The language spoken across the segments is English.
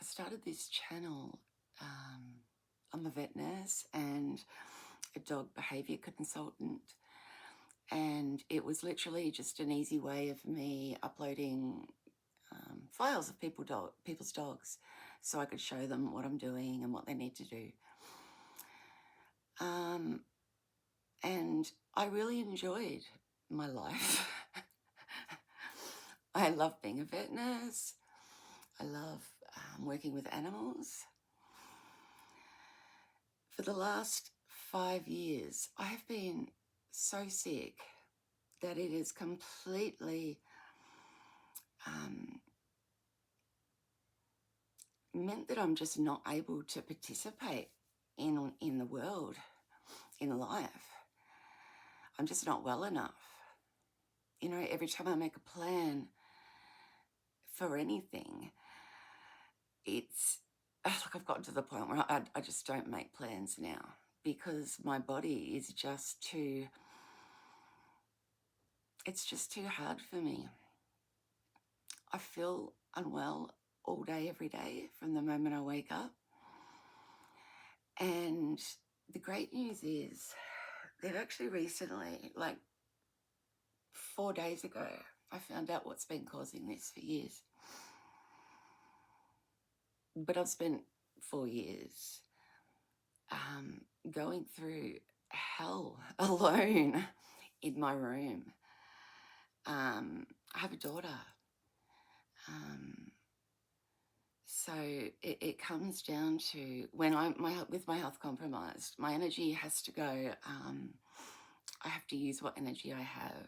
I started this channel. I'm a vet nurse and a dog behaviour consultant, and it was literally just an easy way of me uploading files of people's dogs so I could show them what I'm doing and what they need to do. And I really enjoyed my life. I love being a vet nurse. I love working with animals. For the last 5 years, I have been so sick that it is completely meant that I'm just not able to participate in the world, in life. I'm just not well enough. You know, every time I make a plan for anything, it's like I've gotten to the point where I just don't make plans now because my body is just too, it's just too hard for me. I feel unwell all day, every day, from the moment I wake up. And the great news is they've actually recently, like 4 days ago, I found out what's been causing this for years. But I've spent 4 years going through hell alone in my room. I have a daughter. So it comes down to when with my health compromised, my energy has to go. I have to use what energy I have.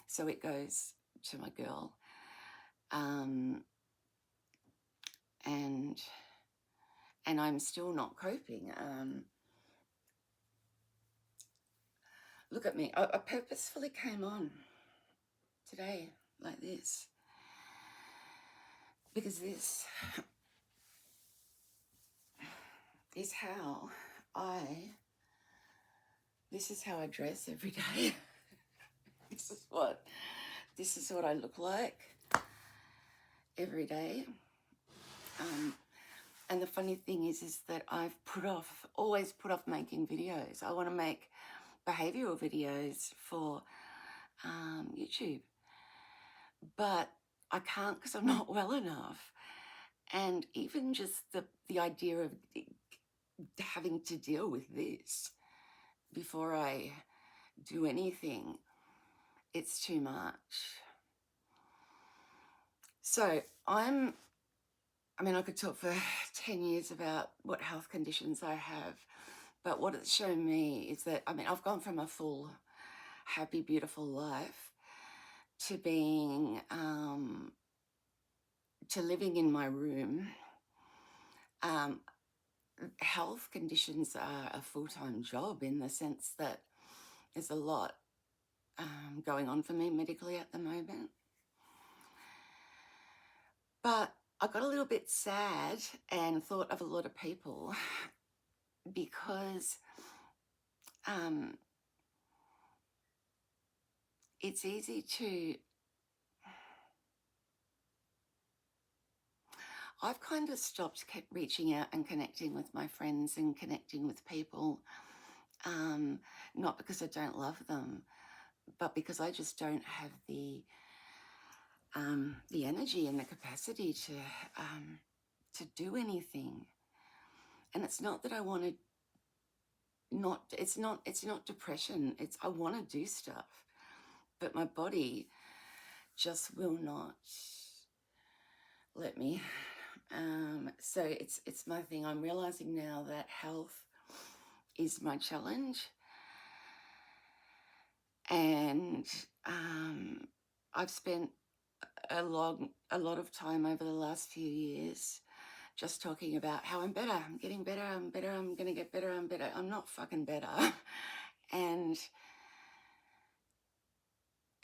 So it goes to my girl. And I'm still not coping. Look at me. I purposefully came on today like this because this is how this is how I dress every day. This is what I look like every day. And the funny thing is that I've always put off making videos. I want to make behavioural videos for YouTube, but I can't because I'm not well enough. And even just the idea of having to deal with this before I do anything, it's too much. So I could talk for 10 years about what health conditions I have, but what it's shown me is that, I've gone from a full, happy, beautiful life to being, to living in my room. Health conditions are a full-time job in the sense that there's a lot going on for me medically at the moment. But I got a little bit sad and thought of a lot of people because it's easy to... I've kind of kept reaching out and connecting with my friends and connecting with people, not because I don't love them, but because I just don't have the energy and the capacity to do anything. And it's not that I want to it's not depression. I want to do stuff, but my body just will not let me. So it's my thing. I'm realizing now that health is my challenge, and I've spent a lot of time over the last few years just talking about how I'm better, I'm getting better, I'm better, I'm gonna get better, I'm better. I'm not fucking better. And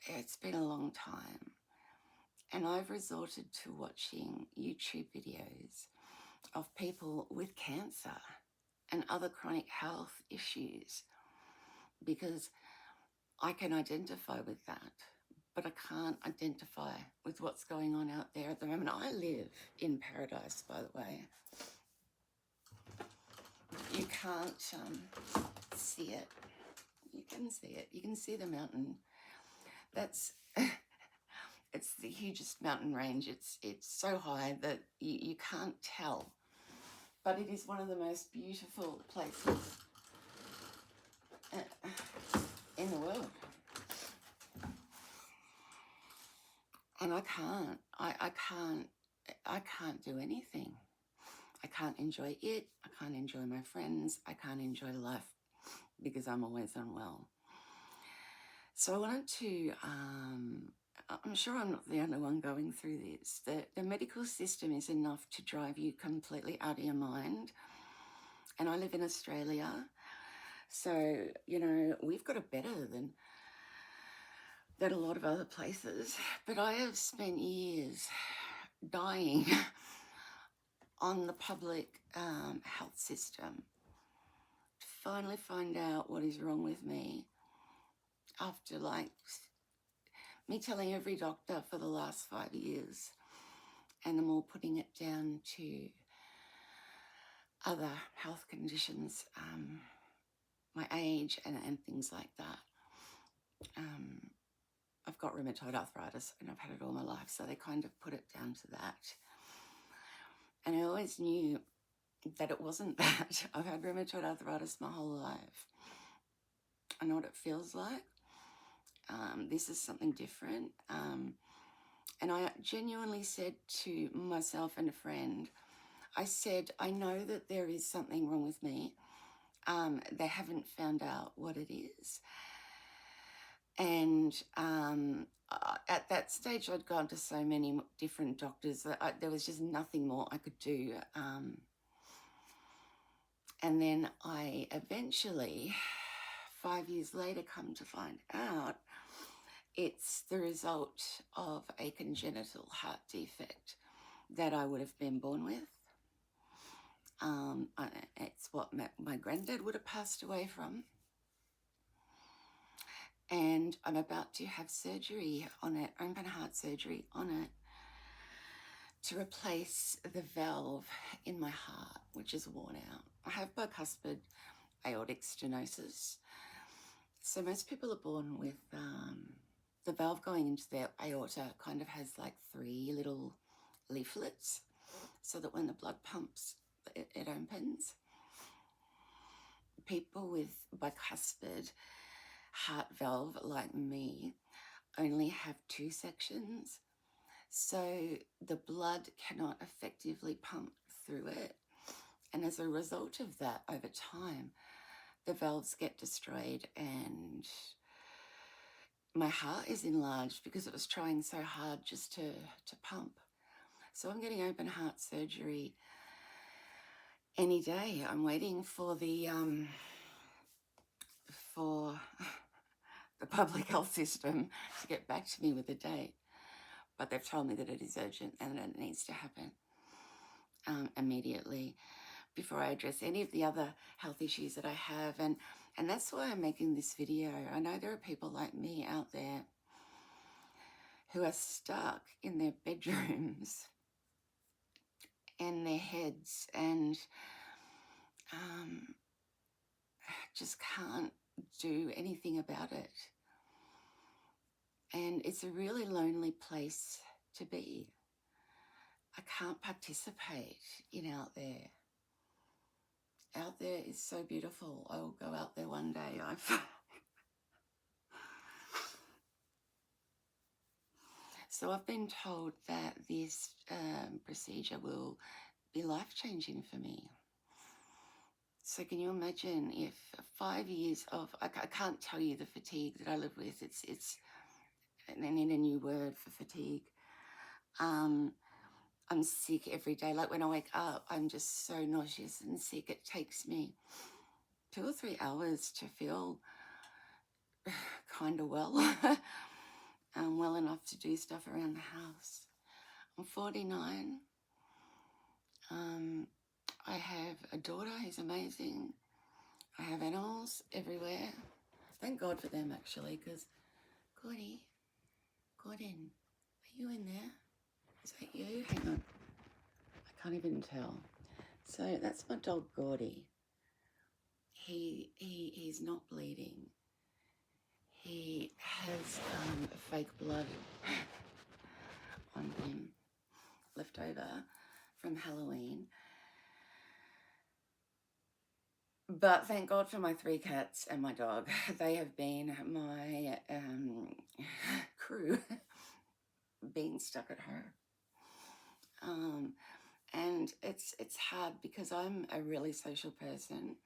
it's been a long time. And I've resorted to watching YouTube videos of people with cancer and other chronic health issues because I can identify with that. but I can't identify with what's going on out there at the moment. I live in paradise, by the way. You can't see it. You can see it. You can see the mountain. That's it's the hugest mountain range. It's so high that you can't tell, but it is one of the most beautiful places in the world. And I can't do anything. I can't enjoy it. I can't enjoy my friends. I can't enjoy life because I'm always unwell. So I wanted to, I'm sure I'm not the only one going through this. The medical system is enough to drive you completely out of your mind. And I live in Australia. So, you know, we've got it better than a lot of other places. But I have spent years dying on the public health system to finally find out what is wrong with me after like me telling every doctor for the last 5 years and them all putting it down to other health conditions, my age and things like that. I've got rheumatoid arthritis and I've had it all my life, so they kind of put it down to that. And I always knew that it wasn't that. I've had rheumatoid arthritis my whole life. I know what it feels like. This is something different. And I genuinely said to myself and a friend, I said, I know that there is something wrong with me. They haven't found out what it is. And at that stage, I'd gone to so many different doctors that there was just nothing more I could do. And then I eventually, 5 years later, come to find out it's the result of a congenital heart defect that I would have been born with. It's what my granddad would have passed away from. And I'm about to have surgery on it, open heart surgery on it, to replace the valve in my heart, which is worn out. I have bicuspid aortic stenosis. So most people are born with the valve going into their aorta kind of has like 3 little leaflets so that when the blood pumps, it opens. People with bicuspid heart valve like me only have 2 sections, so the blood cannot effectively pump through it, and as a result of that, over time the valves get destroyed and my heart is enlarged because it was trying so hard just to pump. So I'm getting open heart surgery any day. I'm waiting for the public health system to get back to me with a date. But they've told me that it is urgent and that it needs to happen immediately before I address any of the other health issues that I have. And that's why I'm making this video. I know there are people like me out there who are stuck in their bedrooms and their heads and just can't do anything about it. And it's a really lonely place to be. I can't participate in out there. Out there is so beautiful. I will go out there one day. So I've been told that this procedure will be life-changing for me. So can you imagine if 5 years of, I can't tell you the fatigue that I live with. It's I need a new word for fatigue. I'm sick every day. Like when I wake up, I'm just so nauseous and sick. It takes me 2 or 3 hours to feel kind of well, well enough to do stuff around the house. I'm 49. I have a daughter who's amazing. I have animals everywhere. Thank God for them, actually, because Gordy, Gordon, are you in there? Is that you? Hang on. I can't even tell. So that's my dog, Gordy. He's not bleeding. He has fake blood on him, left over from Halloween. But thank God for my 3 cats and my dog. They have been my crew, being stuck at home. And it's hard because I'm a really social person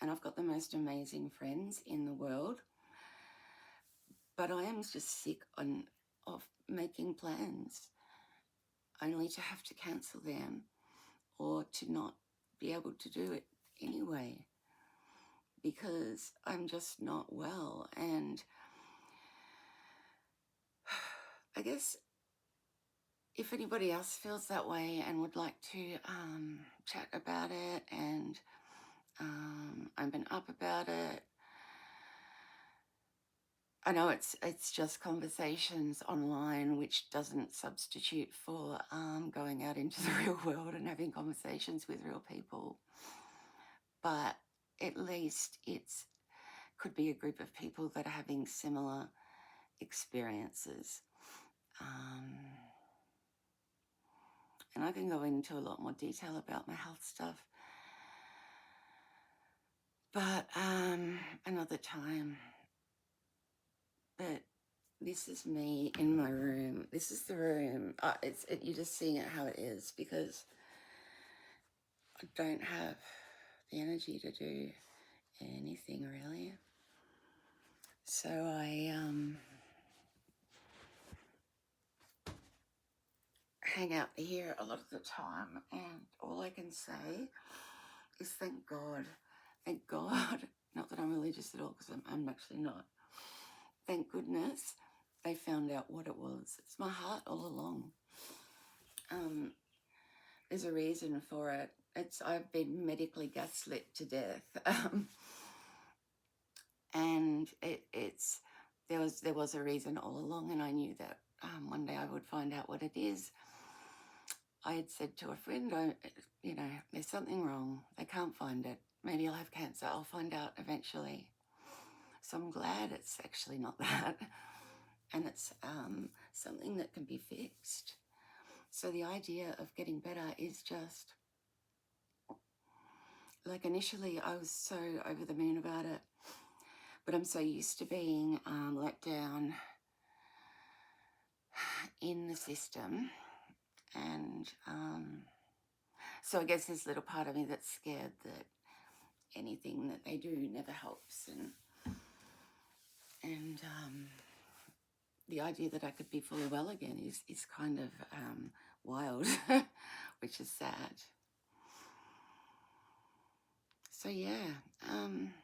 and I've got the most amazing friends in the world. But I am just sick of making plans only to have to cancel them or to not be able to do it anyway because I'm just not well. And I guess if anybody else feels that way and would like to chat about it and open up about it, I know it's just conversations online, which doesn't substitute for going out into the real world and having conversations with real people. But at least could be a group of people that are having similar experiences. And I can go into a lot more detail about my health stuff. But another time. But this is me in my room. This is the room. You're just seeing it how it is because I don't have the energy to do anything really. So I hang out here a lot of the time, and all I can say is thank God. Thank God. Not that I'm religious at all, because I'm actually not. Thank goodness they found out what it was. It's my heart all along. There's a reason for it. I've been medically gaslit to death. And there was a reason all along, and I knew that one day I would find out what it is. I had said to a friend, there's something wrong. They can't find it. Maybe I'll have cancer. I'll find out eventually. So I'm glad it's actually not that. And it's something that can be fixed. So the idea of getting better is just, like initially I was so over the moon about it, but I'm so used to being let down in the system. And so I guess there's a little part of me that's scared that anything that they do never helps. And the idea that I could be fully well again is kind of wild, which is sad. So yeah,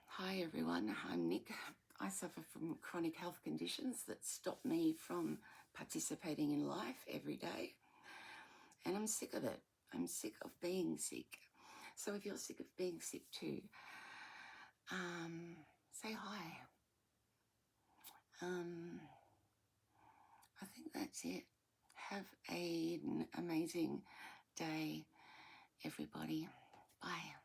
hi everyone, I'm Nick. I suffer from chronic health conditions that stop me from participating in life every day. And I'm sick of it. I'm sick of being sick. So if you're sick of being sick too, say hi. I think that's it. Have an amazing day, everybody. Bye.